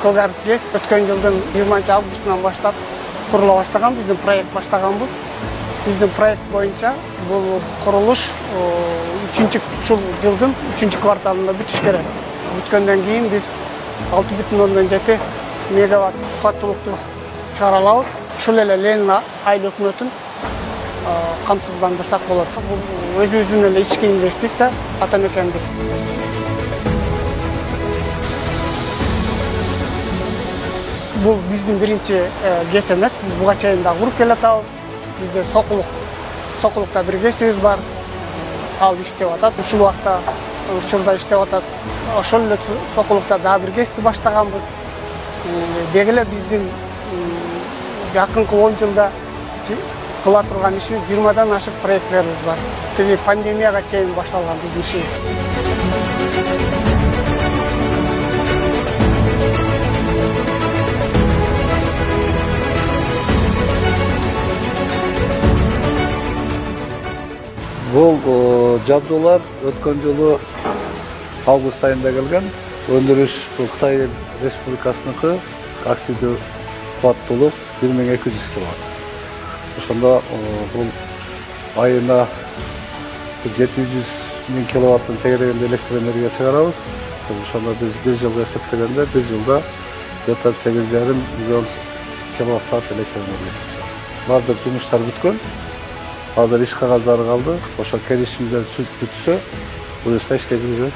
Шогар ТЭС өткөн жылдын 20 августунан баштап курула баштаган, биздин проект баштаганбыз. Биздин проект боюнча бул курулуш ушул жылдын 3-кварталында бүтүш керек. Бүткөндөн кийин биз 6,7 мегаватт кубаттуулукту чыгара алабыз. Ушул эле Ленин айыл өкмөтүн камсыздандырсак болот. Бул өзүбүздүн эле ички инвестиция ата мекендик. Бул биздин биринчи кеч эмес, биз буга чейин да куруп келатабыз. Бизде Сокулукта бир кесибиз бар. Ал иштеп атат. Ушул убакта учурда иштеп атат. Ошол эле Сокулукта дагы бир кесипти баштаганбыз. Деги эле биздин жакынкы 10 жылда кыла турган иши 20дан ашык проектлерибиз бар. Тиги пандемияга чейин башталган биздин ишибиз. Бул жабдуулар өткөн жылы август айында келген. Өндүрүш Кытай Республикасыныкы активдүү кубаттуулук 1200 киловатт. Ошондо бул айына 700 миң киловаттын тегерегинде электр энергия чыгарабыз. Ошондо биз бир жылга эсептегенде бир жылда где-то 8,5 миллион киловатт электр энергиясы чыгат. Бардык жумуштар бүткөн. Азыр иш кагаздары калды. Ошо келишимдер бүтсө, буюрса иштей беребиз.